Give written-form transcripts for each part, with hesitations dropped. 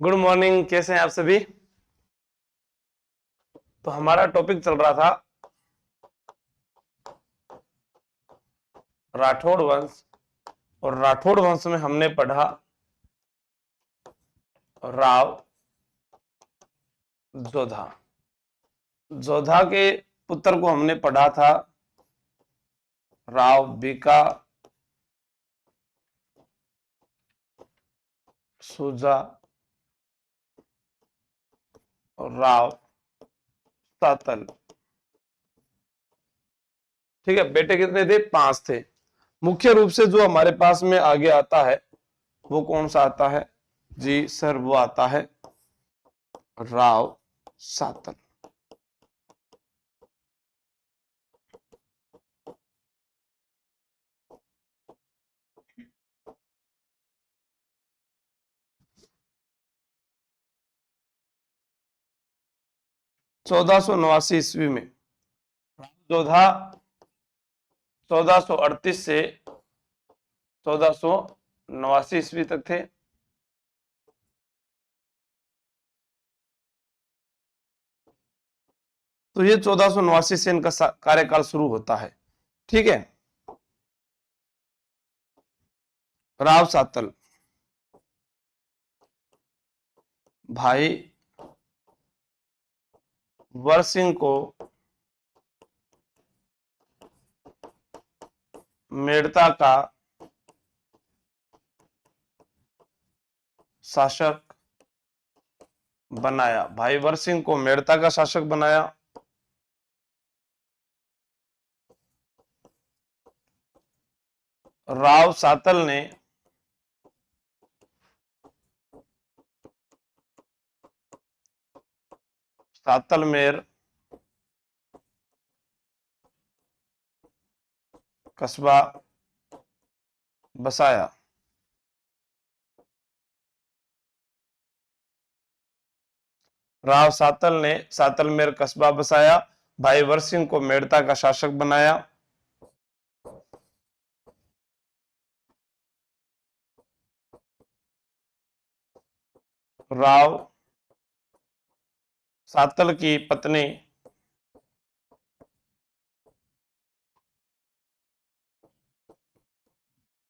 Good morning. कैसे हैं आप सभी? तो हमारा टॉपिक चल रहा था राठौड़ वंश। और राठौड़ वंश में हमने पढ़ा राव जोधा। जोधा के पुत्र को हमने पढ़ा था राव बीका सूजा और राव सातल। ठीक है, बेटे कितने थे? 5 थे। मुख्य रूप से जो हमारे पास में आगे आता है वो कौन सा आता है जी सर? वो आता है राव सातल। 1489 ईस्वी में जोधा 1438 से 1489 ईस्वी तक थे। तो ये 1489 से इनका कार्यकाल शुरू होता है। ठीक है। राव सातल भाई वर सिंह को मेड़ता का शासक बनाया। भाई वर सिंह को मेड़ता का शासक बनाया। राव सातल ने सातलमेर कस्बा बसाया। राव सातल ने सातलमेर कस्बा बसाया। भाई वर सिंह को मेड़ता का शासक बनाया। राव सातल की पत्नी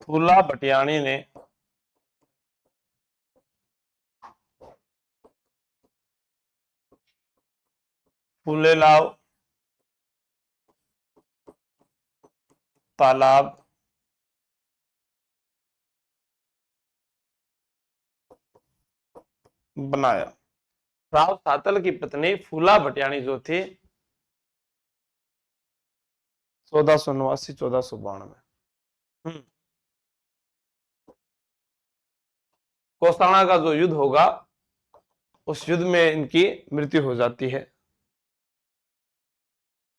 फूला भटियाणी ने फूलेलाव तालाब बनाया। राव सातल की पत्नी फूला भटियाणी जो थी 1489 1492। कोसाना का जो युद्ध होगा उस युद्ध में इनकी मृत्यु हो जाती है।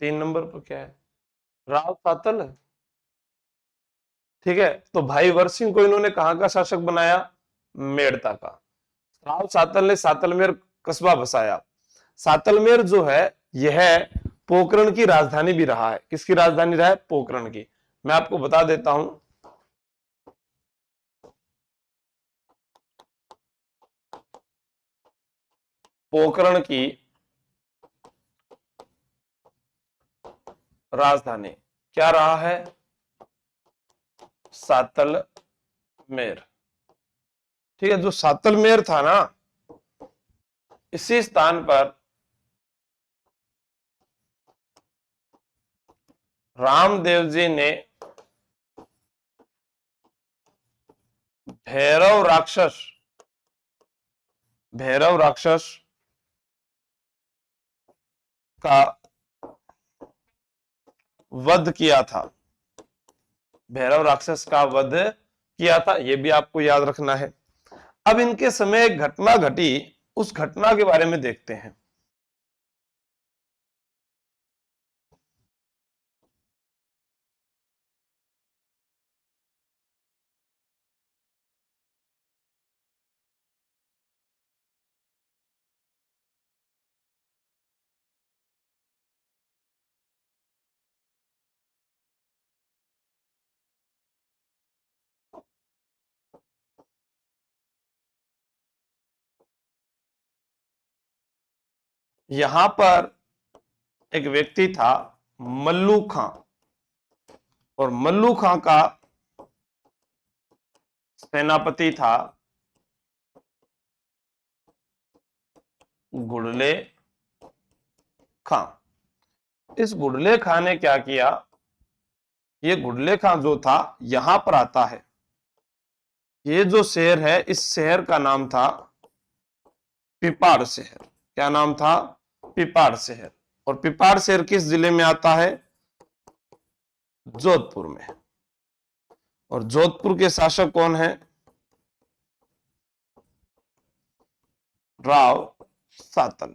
3 नंबर पर क्या है? राव सातल। ठीक है। तो भाई वर सिंह को इन्होंने कहां का शासक बनाया? मेड़ता का। राव सातल ने सातलमेर कस्बा बसाया। सातलमेर जो है यह पोकरण की राजधानी भी रहा है। किसकी राजधानी रहा है? पोकरण की। मैं आपको बता देता हूं। पोकरण की राजधानी क्या रहा है? सातलमेर। ठीक है। जो सातलमेर था ना, इसी स्थान पर रामदेव जी ने भैरव राक्षस भैरव राक्षस का वध किया था। भैरव राक्षस का वध किया था, यह भी आपको याद रखना है। अब इनके समय एक घटना घटी, उस घटना के बारे में देखते हैं। यहां पर एक व्यक्ति था मल्लू खां, और मल्लू खां का सेनापति था गुडले खां। इस गुडले खां ने क्या किया, ये गुडले खां जो था यहां पर आता है। ये जो शहर है, इस शहर का नाम था पिपाड़ शहर। क्या नाम था? पिपाड़ शहर। और पिपाड़ शहर किस जिले में आता है? जोधपुर में। और जोधपुर के शासक कौन है? राव सातल।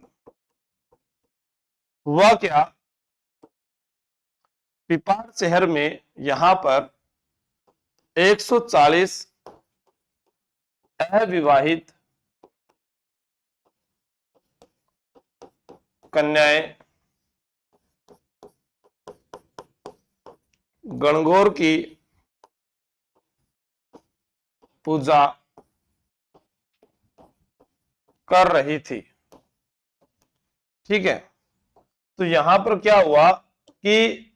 हुआ क्या, पिपाड़ शहर में यहां पर 140 अविवाहित कन्याएं गणगौर की पूजा कर रही थी। ठीक है, तो यहां पर क्या हुआ कि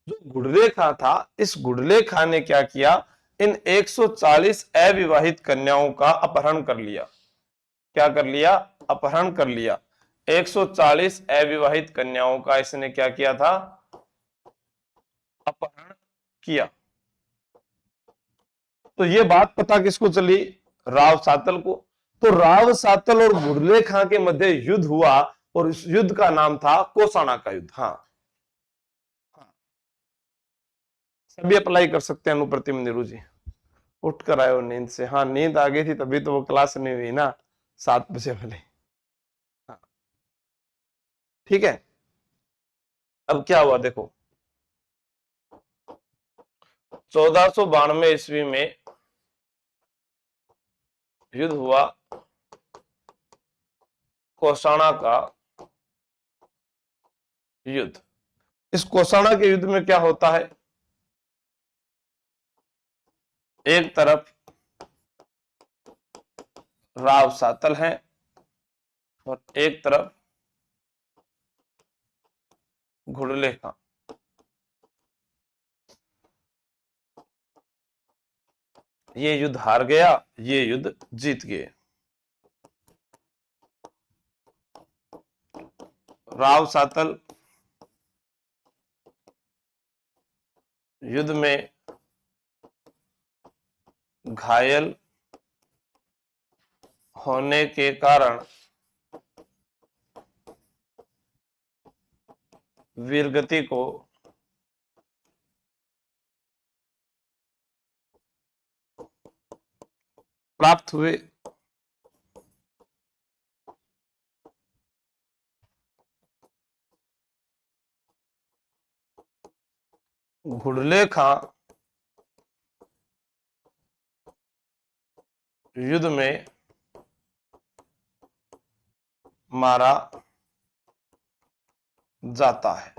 जो गुडले खां था, इस गुडले खां ने क्या किया, इन 140 अविवाहित कन्याओं का अपहरण कर लिया। क्या कर लिया? अपहरण कर लिया। 140 अविवाहित कन्याओं का इसने क्या किया था? अपहरण किया। तो ये बात पता किसको चली? राव सातल को। तो राव सातल और गुडले खां के मध्य युद्ध हुआ, और इस युद्ध का नाम था कोसाना का युद्ध। हाँ, सभी अप्लाई कर सकते हैं अनुप्रतिम नीरू जी। उठ कर आए हो नींद से? हाँ, नींद आ गई थी तभी तो वो क्लास नहीं हुई ना 7 बजे वाले। हाँ, ठीक है। अब क्या हुआ देखो, 1492 ईस्वी में युद्ध हुआ कोसाना का युद्ध। इस कोसाना के युद्ध में क्या होता है, एक तरफ राव सातल हैं और एक तरफ घुड़ले खां। ये युद्ध हार गया, ये युद्ध जीत गए। राव सातल युद्ध में घायल होने के कारण वीरगति को प्राप्त हुए। घुड़ले खां युद्ध में मारा जाता है।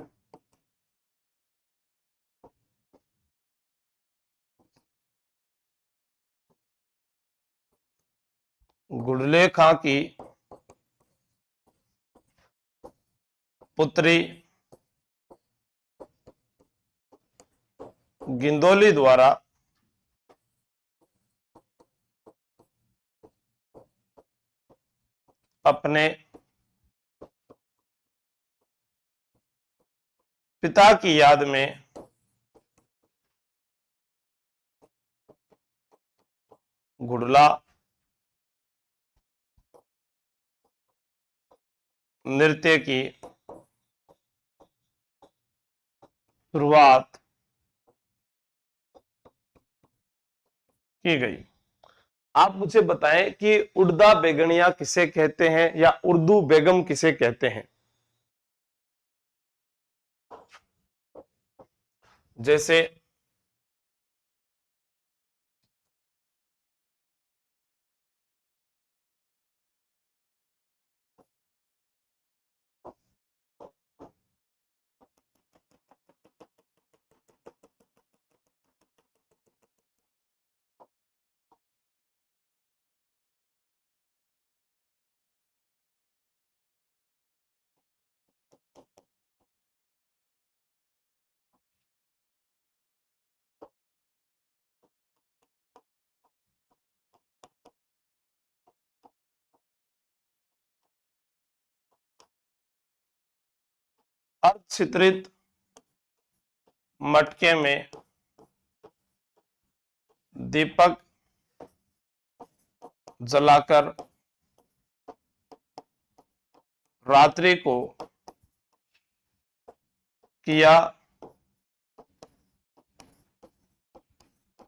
घुड़ले खां की पुत्री गिंदोली द्वारा अपने पिता की याद में घुड़ला नृत्य की शुरुआत की गई। आप मुझे बताएं कि उड़दा बेगनिया किसे कहते हैं, या उर्दू बेगम किसे कहते हैं? जैसे अर्धचित्रित मटके में दीपक जलाकर रात्रि को किया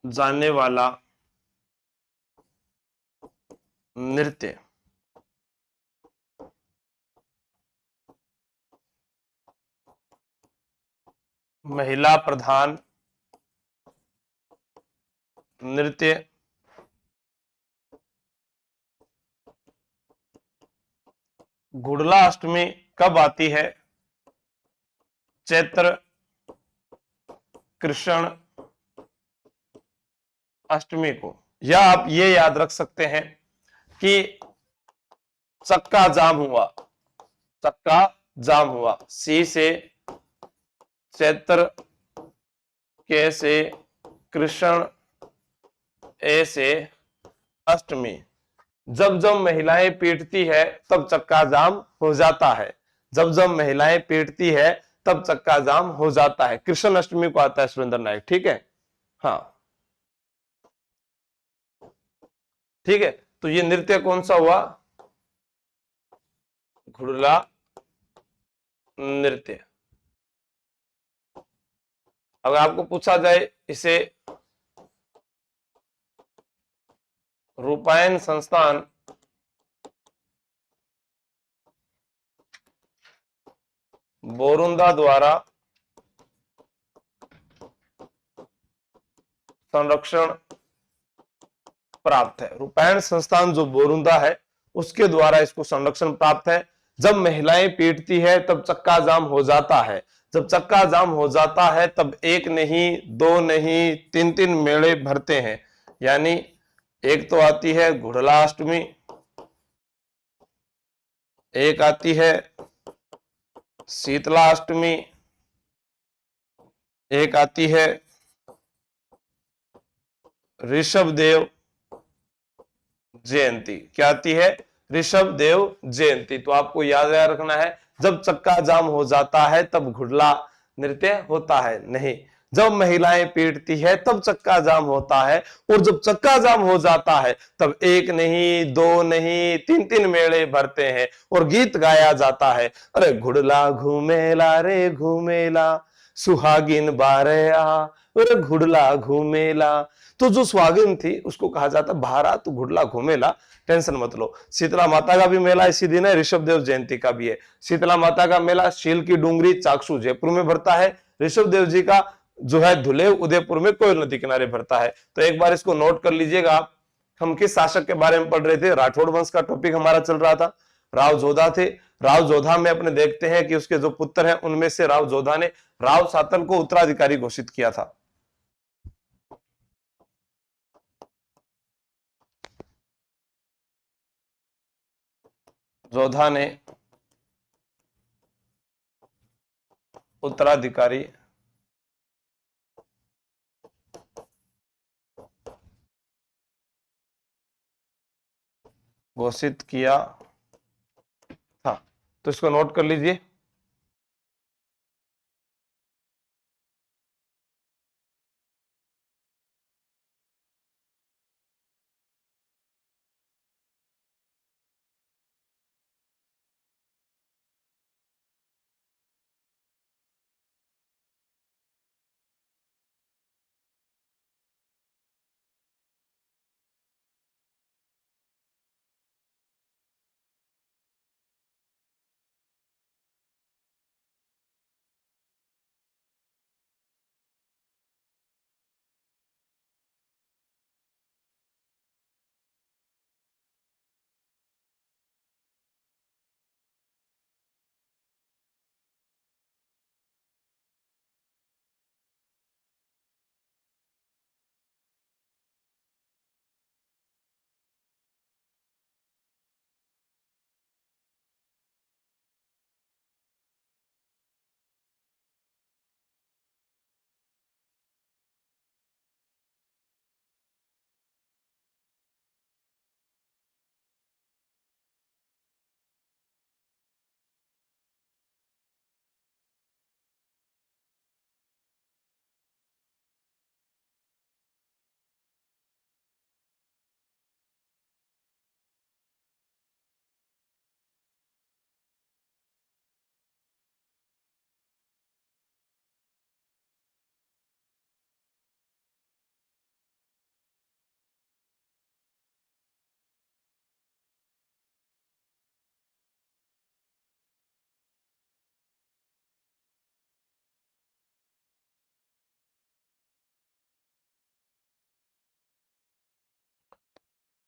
जाने वाला नृत्य। महिला प्रधान नृत्य घुड़ला अष्टमी कब आती है? चैत्र कृष्ण अष्टमी को। या आप ये याद रख सकते हैं कि चक्का जाम हुआ, चक्का जाम हुआ, सी से चैत्र, के से कृष्ण, ए से अष्टमी। जब जब महिलाएं पीटती है तब चक्का जाम हो जाता है, जब जब महिलाएं पीटती है तब चक्का जाम हो जाता है। कृष्ण अष्टमी को आता है सुरेंद्र नायक, ठीक है। हाँ ठीक है, तो ये नृत्य कौन सा हुआ? घुड़ला नृत्य। अगर आपको पूछा जाए इसे रूपायन संस्थान बोरुंदा द्वारा संरक्षण प्राप्त है, रूपायन संस्थान जो बोरुंदा है उसके द्वारा इसको संरक्षण प्राप्त है। जब महिलाएं पीटती है तब चक्का जाम हो जाता है, जब चक्का जाम हो जाता है तब एक नहीं, दो नहीं, तीन तीन मेले भरते हैं। यानी एक तो आती है घुड़ला अष्टमी, एक आती है शीतला अष्टमी, एक आती है ऋषभ देव जयंती। क्या आती है? ऋषभ देव जयंती। तो आपको याद रखना है, जब चक्का जाम हो जाता है तब घुड़ला नृत्य होता है, नहीं जब महिलाएं पीटती है तब चक्का जाम होता है। और जब चक्का जाम हो जाता है तब एक नहीं, दो नहीं, तीन तीन मेले भरते हैं और गीत गाया जाता है। अरे घुड़ला घूमेला रे घूमेला, सुहागिन बारया, अरे घुड़ला घूमेला। तो जो सुहागिन थी उसको कहा जाता भारा तू घुड़ला घूमेला, टेंशन मत लो। शीतला माता का भी मेला इसी दिन है, ऋषभ देव जयंती का भी है। शीतला माता का मेला शील की डूंगरी चाकसू जयपुर में भरता है, ऋषभ देव जी का जो है धुलेव उदयपुर में कोयल नदी किनारे भरता है। तो एक बार इसको नोट कर लीजिएगा आप। हम किस शासक के बारे में पढ़ रहे थे? राठौड़ वंश का टॉपिक हमारा चल रहा था। राव जोधा थे। राव जोधा में अपने देखते हैं कि उसके जो पुत्र हैं उनमें से राव जोधा ने राव सातल को उत्तराधिकारी घोषित किया था। जोधा ने उत्तराधिकारी घोषित किया था। तो इसको नोट कर लीजिए।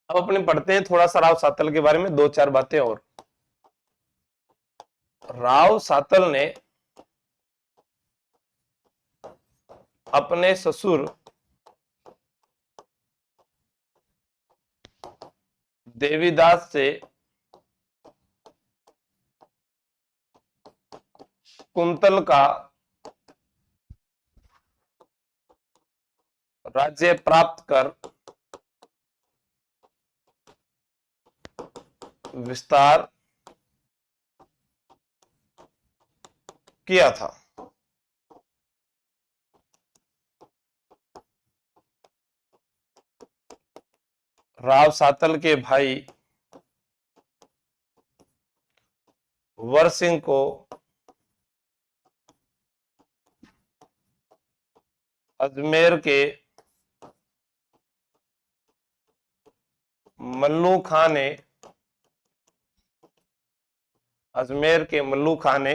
अब अपने पढ़ते हैं थोड़ा सा राव सातल के बारे में, दो चार बातें और। राव सातल ने अपने ससुर देवीदास से कुंतल का राज्य प्राप्त कर विस्तार किया था। राव सातल के भाई वर सिंह को अजमेर के मल्लू खां ने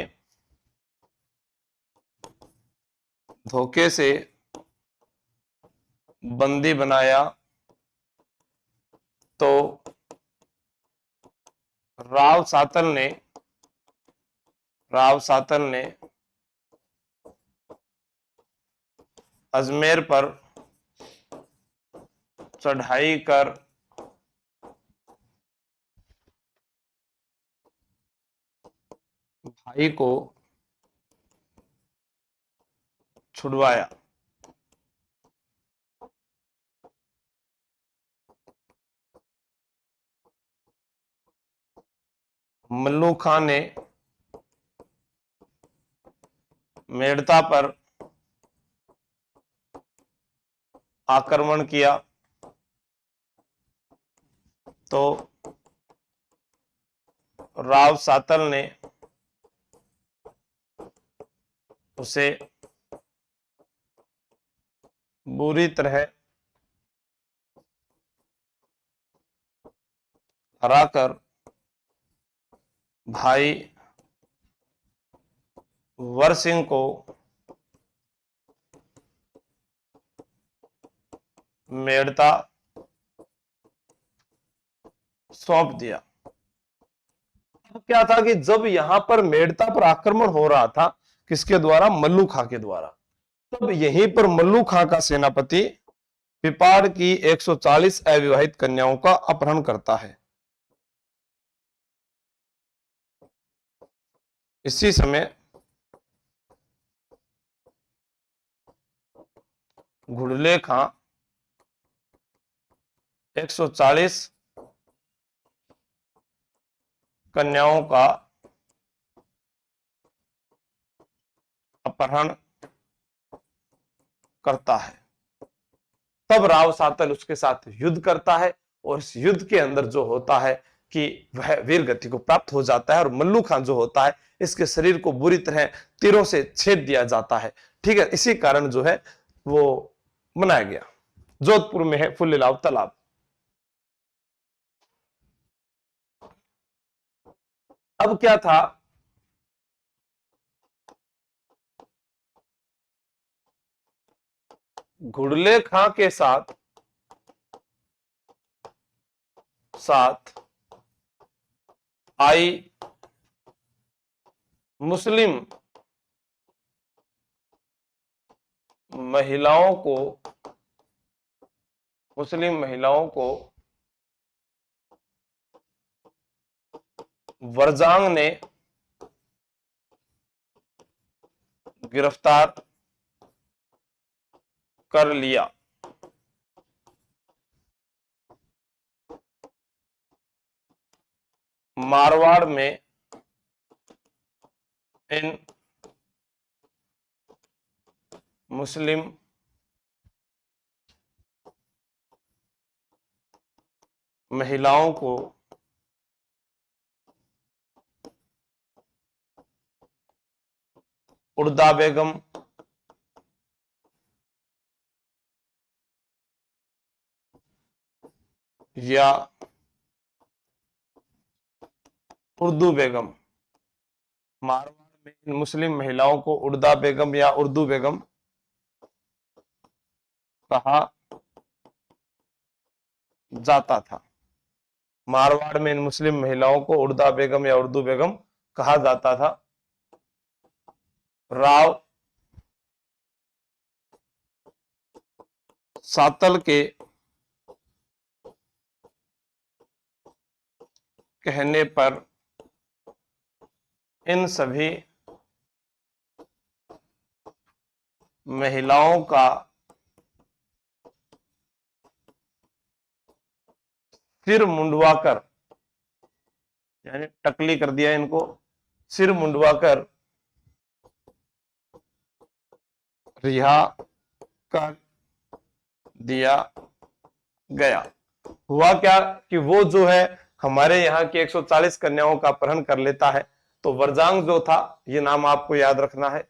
धोखे से बंदी बनाया, तो राव सातल ने अजमेर पर चढ़ाई कर भाई को छुड़वाया। मल्लू खां ने मेड़ता पर आक्रमण किया, तो राव सातल ने उसे बुरी तरह हराकर भाई वर सिंह को मेड़ता सौंप दिया। अब क्या था कि जब यहां पर मेड़ता पर आक्रमण हो रहा था, किसके द्वारा? मल्लू खां के द्वारा, तब यहीं पर मल्लू खां का सेनापति पिपाड़ की 140 अविवाहित कन्याओं का अपहरण करता है। इसी समय घुड़ले खां 140 कन्याओं का अपहरण करता है। तब राव सातल उसके साथ युद्ध करता है, और इस युद्ध के अंदर जो होता है कि वह वीर गति को प्राप्त हो जाता है, और मल्लू खां जो होता है इसके शरीर को बुरी तरह तीरों से छेद दिया जाता है। ठीक है, इसी कारण जो है वो मनाया गया। जोधपुर में है फुल्लीलाव तालाब। अब क्या था, घुड़ले खां के साथ आई मुस्लिम महिलाओं को वरजांग ने गिरफ्तार कर लिया। मारवाड़ में इन मुस्लिम महिलाओं को उर्दा बेगम, या उर्दू बेगम, मारवाड़ में इन मुस्लिम महिलाओं को उर्दा बेगम या उर्दू बेगम कहा जाता था। मारवाड़ में इन मुस्लिम महिलाओं को उर्दा बेगम या उर्दू बेगम कहा जाता था। राव सातल के कहने पर इन सभी महिलाओं का सिर मुंडवाकर, यानी टकली कर दिया इनको, सिर मुंडवाकर रिहा कर दिया गया। हुआ क्या कि वो जो है हमारे यहाँ की 140 कन्याओं का अपहरण कर लेता है। तो वरजांग जो था, ये नाम आपको याद रखना है,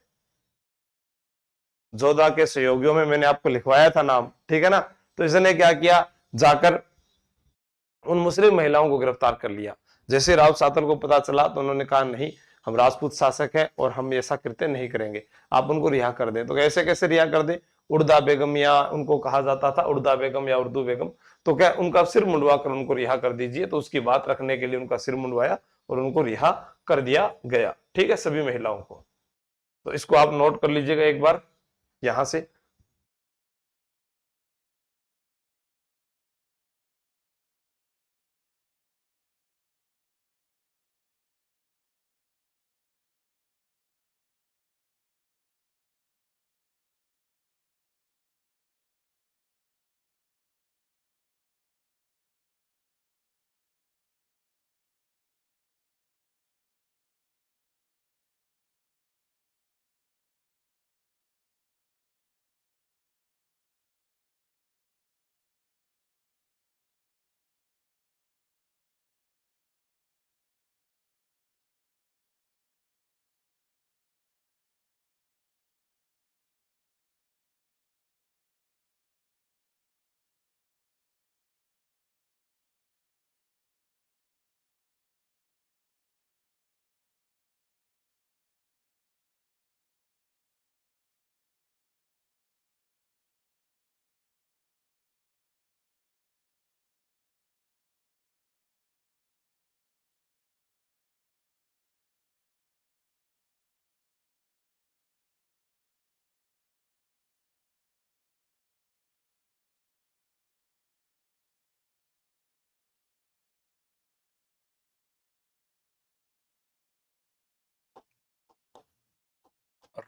जोधा के सहयोगियों में मैंने आपको लिखवाया था नाम, ठीक है ना। तो इसने क्या किया, जाकर उन मुस्लिम महिलाओं को गिरफ्तार कर लिया। जैसे राव सातल को पता चला तो उन्होंने कहा नहीं, हम राजपूत शासक हैं और हम ऐसा कृत्य नहीं करेंगे, आप उनको रिहा कर दें। तो कैसे कैसे रिहा कर दें, उर्दा बेगम, या उनको कहा जाता था उर्दा बेगम या उर्दू बेगम, तो क्या उनका सिर मुंडवा कर उनको रिहा कर दीजिए। तो उसकी बात रखने के लिए उनका सिर मुंडवाया और उनको रिहा कर दिया गया, ठीक है, सभी महिलाओं को। तो इसको आप नोट कर लीजिएगा एक बार यहां से।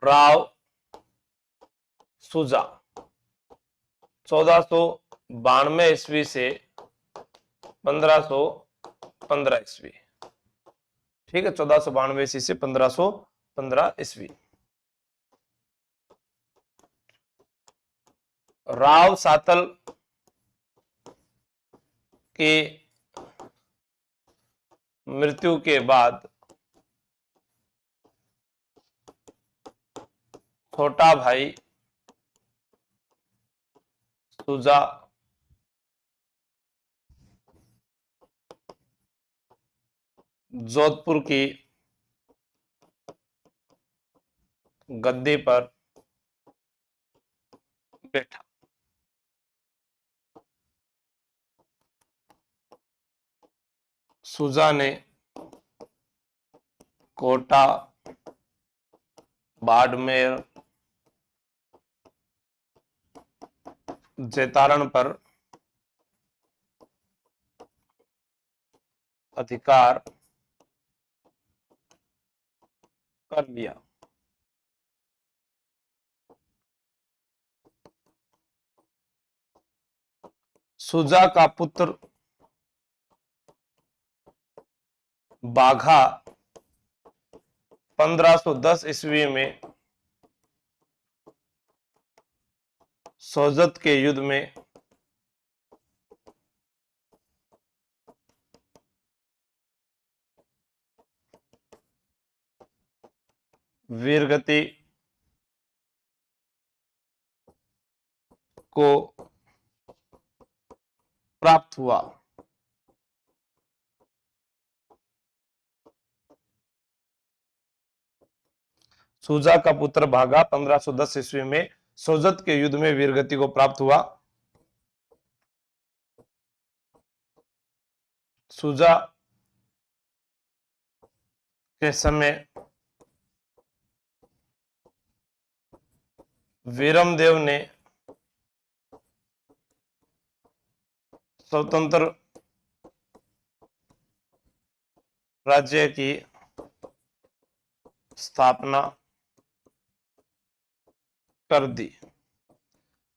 राव सुजा 1492 ईस्वी से 1515 ईस्वी, ठीक है, 1492 ईस्वी से 1515 ईस्वी। राव सातल की मृत्यु के बाद छोटा भाई सुजा जोधपुर की गद्दी पर बैठा। सुजा ने कोटा, बाड़मेर, जैतारण पर अधिकार कर लिया। सुजा का पुत्र बाघा 1510 ईस्वी में सोजत के युद्ध में वीरगति को प्राप्त हुआ। सुजा का पुत्र भागा 1510 ईस्वी में सोजत के युद्ध में वीरगति को प्राप्त हुआ। सुजा के समय वीरमदेव ने स्वतंत्र राज्य की स्थापना कर दी।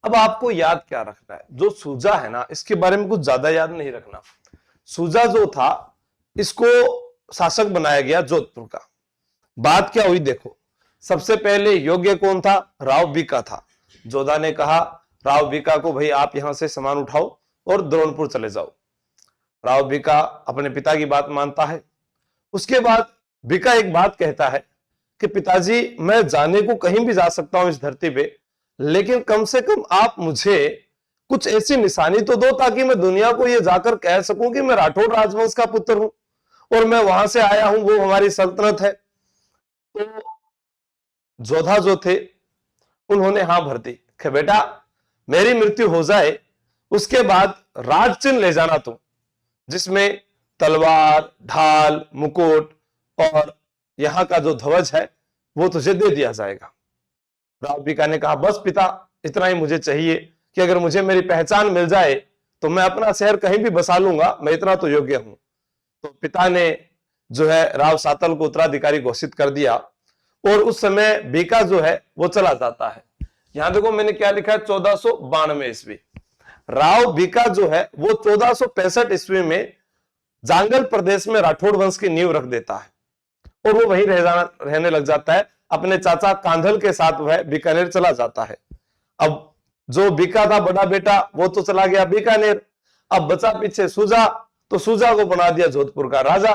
अब आपको याद क्या रखना है, जो सूजा है ना, इसके बारे में कुछ ज्यादा याद नहीं रखना। सूजा जो था, इसको शासक बनाया गया जोधपुर का। बात क्या हुई देखो, सबसे पहले योग्य कौन था? राव बीका था। जोधा ने कहा राव बीका को, भाई आप यहां से सामान उठाओ और द्रोणपुर चले जाओ। राव बीका अपने पिता की बात मानता है। उसके बाद बीका एक बात कहता है कि पिताजी, मैं जाने को कहीं भी जा सकता हूं इस धरती पे, लेकिन कम से कम आप मुझे कुछ ऐसी निशानी तो दो ताकि मैं दुनिया को यह जाकर कह सकूं कि मैं राठौड़ राजवंश का पुत्र हूं और मैं वहां से आया हूं, वो हमारी सल्तनत है। तो जोधा जो थे, उन्होंने हां भर दी कि बेटा, मेरी मृत्यु हो जाए उसके बाद राज चिन्ह ले जाना तुम, जिसमें तलवार, ढाल, मुकुट और यहां का जो ध्वज है वो तुझे दे दिया जाएगा। राव बीका ने कहा बस पिता, इतना ही मुझे चाहिए कि अगर मुझे मेरी पहचान मिल जाए तो मैं अपना शहर कहीं भी बसा लूंगा, मैं इतना तो योग्य हूं। तो पिता ने जो है राव सातल को उत्तराधिकारी घोषित कर दिया और उस समय बीका जो है वो चला जाता है। यहां देखो मैंने क्या लिखा है, 1492 ईस्वी। राव बीका जो है वो 1465 ईस्वी में जांगल प्रदेश में राठौड़ वंश की नींव रख देता है और वो वहीं रहने लग जाता है। अपने चाचा कांधल के साथ वह बीकानेर चला जाता है। अब जो बीका था बड़ा बेटा, वो तो चला गया बीकानेर। अब बचा पीछे सुजा, तो सुजा को बना दिया जोधपुर का राजा।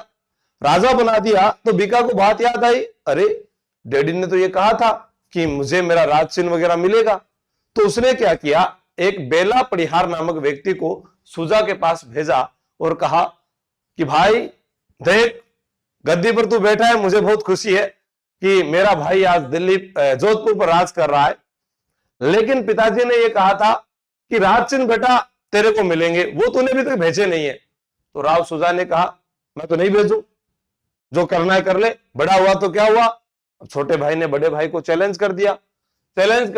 राजा बना दिया तो बीका को बात याद आई, अरे डैडी ने तो ये कहा था कि मुझे मेरा राज चिन्ह वगैरह मिलेगा। तो उसने क्या किया, एक बेला पड़िहार नामक व्यक्ति को सुजा के पास भेजा और कहा कि भाई देख, गद्दी पर तू बैठा है, मुझे बहुत खुशी है कि मेरा भाई आज दिल्ली जोधपुर पर राज कर रहा है, लेकिन पिताजी ने यह कहा था कि राज चिन्ह बेटा तेरे को मिलेंगे, वो तूने अभी तक भेजे नहीं है। तो राव सुजा ने कहा मैं तो नहीं भेजू, जो करना है कर ले, बड़ा हुआ तो क्या हुआ। छोटे भाई ने बड़े भाई को चैलेंज कर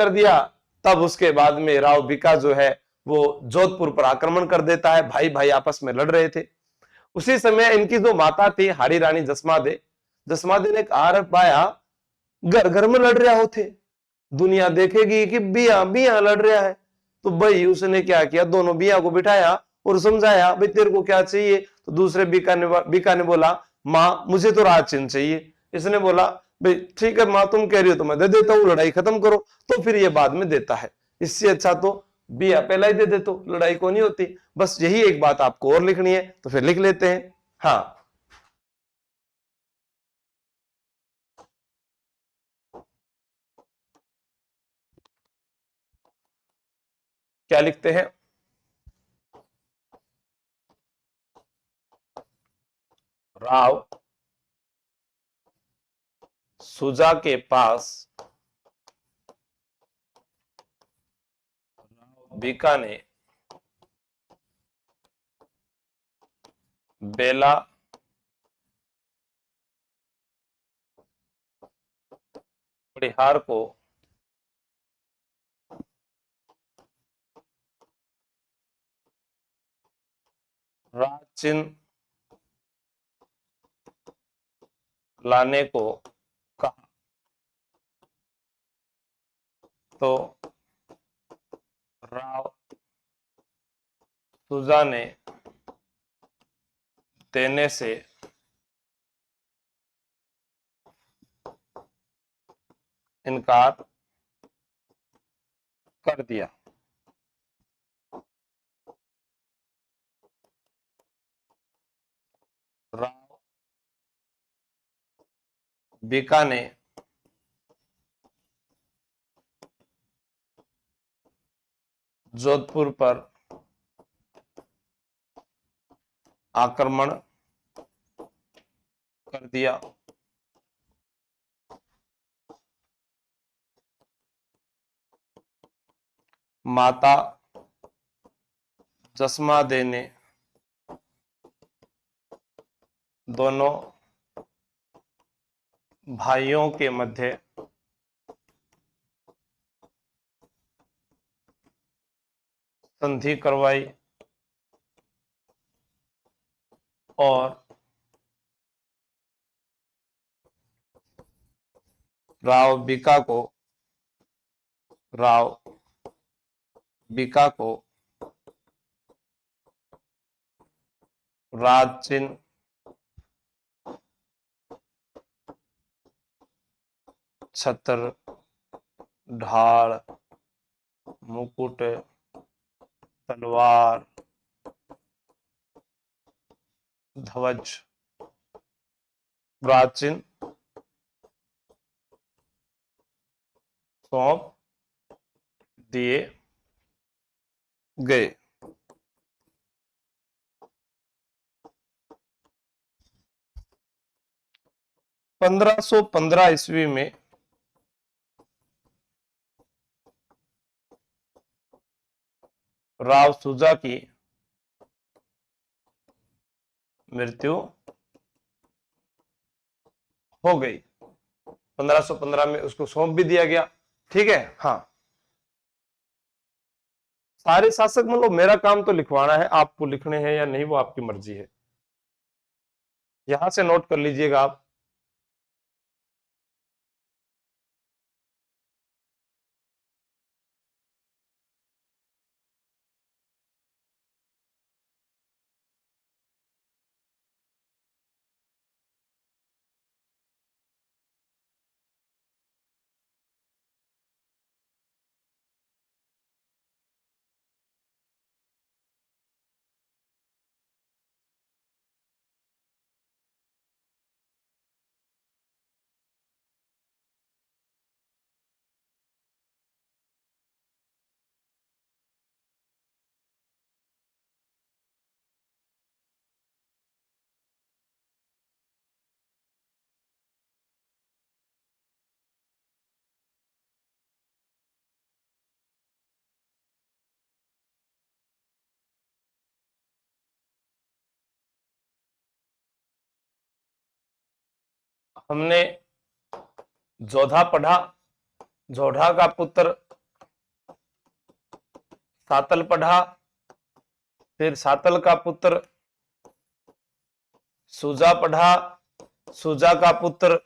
दिया। तब उसके बाद में राव बीका जो है वो जोधपुर पर आक्रमण कर देता है। भाई भाई आपस में लड़ रहे थे। उसी समय इनकी जो माता थी हाड़ी रानी जसमादे, जसमादे ने कहा अरे पाया, घर घर में लड़ रहा होते, दुनिया देखेगी कि बिया बिया लड़ रहा है। तो भाई उसने क्या किया, दोनों बिया को बिठाया और समझाया भाई तेरे को क्या चाहिए। तो दूसरे बीका ने बोला माँ मुझे तो राज चिन्ह चाहिए। इसने बोला भाई ठीक है माँ, तुम कह रही हो तो मैं दे देता हूँ, लड़ाई खत्म करो। तो फिर ये बाद में देता है, इससे अच्छा तो बिया पहला ही दे दे, तो लड़ाई को नहीं होती। बस यही एक बात आपको और लिखनी है, तो फिर लिख लेते हैं। हाँ, क्या लिखते हैं? राव सुजा के पास बीका ने बेला परिहार को राज चिन्ह लाने को कहा। तो राव सुजा ने देने से इनकार कर दिया। राव बीका ने जोधपुर पर आक्रमण कर दिया। माता जसमादे ने दोनों भाइयों के मध्य संधि करवाई और राव बीका को राज चिन्ह, छत्र, ढाल, मुकुट, तलवार, ध्वज, राज चिन्ह सौंप दिए गए। 1515 ईस्वी में राव सुजा की मृत्यु हो गई। 1515 में उसको सौंप भी दिया गया। ठीक है। हाँ, सारे शासक मतलब मेरा काम तो लिखवाना है, आपको लिखने हैं या नहीं वो आपकी मर्जी है। यहां से नोट कर लीजिएगा आप। हमने जोधा पढ़ा, जोधा का पुत्र सातल पढ़ा, फिर सातल का पुत्र सुजा पढ़ा, सुजा का पुत्र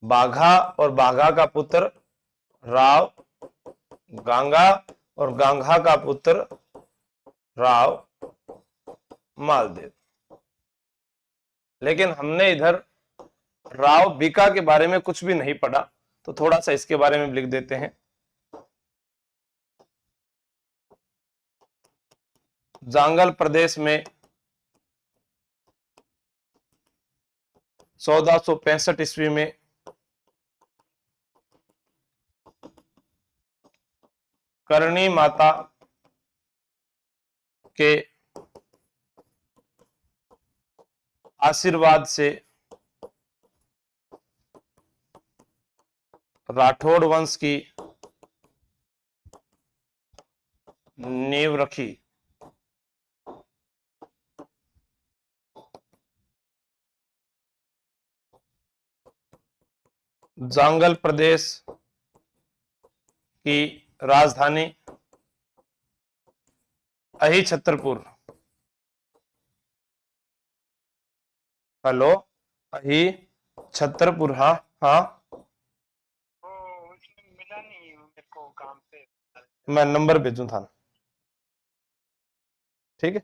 बाघा और बाघा का पुत्र राव गांगा और गांगा का पुत्र राव मालदेव। लेकिन हमने इधर राव बीका के बारे में कुछ भी नहीं पढ़ा, तो थोड़ा सा इसके बारे में लिख देते हैं। जांगल प्रदेश में 1465 ईस्वी में करणी माता के आशीर्वाद से राठौड़ वंश की नींव रखी। जांगल प्रदेश की राजधानी अहि छत्रपुर, हेलो, अहि छत्रपुर। हाँ हाँ, उसमें मिला नहीं मेरे को काम पे। मैं नंबर भेजूं था। ठीक है।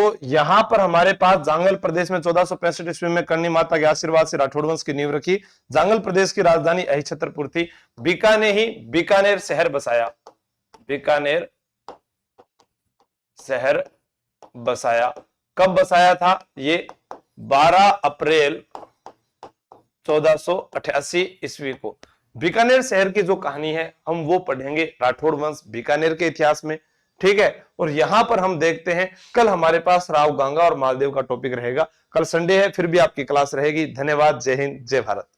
तो यहां पर हमारे पास जांगल प्रदेश में 1465 ईस्वी में करणी माता के आशीर्वाद से राठौड़ वंश की नींव रखी। जांगल प्रदेश की राजधानी अहिछत्रपुर थी। बीकानेर शहर बसाया, बीकानेर शहर बसाया। कब बसाया था? ये 12 अप्रैल 1488 ईस्वी को। बीकानेर शहर की जो कहानी है हम वो पढ़ेंगे राठौड़ वंश बीकानेर के इतिहास में, ठीक है। और यहां पर हम देखते हैं कल हमारे पास राव गांगा और मालदेव का टॉपिक रहेगा। कल संडे है, फिर भी आपकी क्लास रहेगी। धन्यवाद। जय हिंद, जय भारत।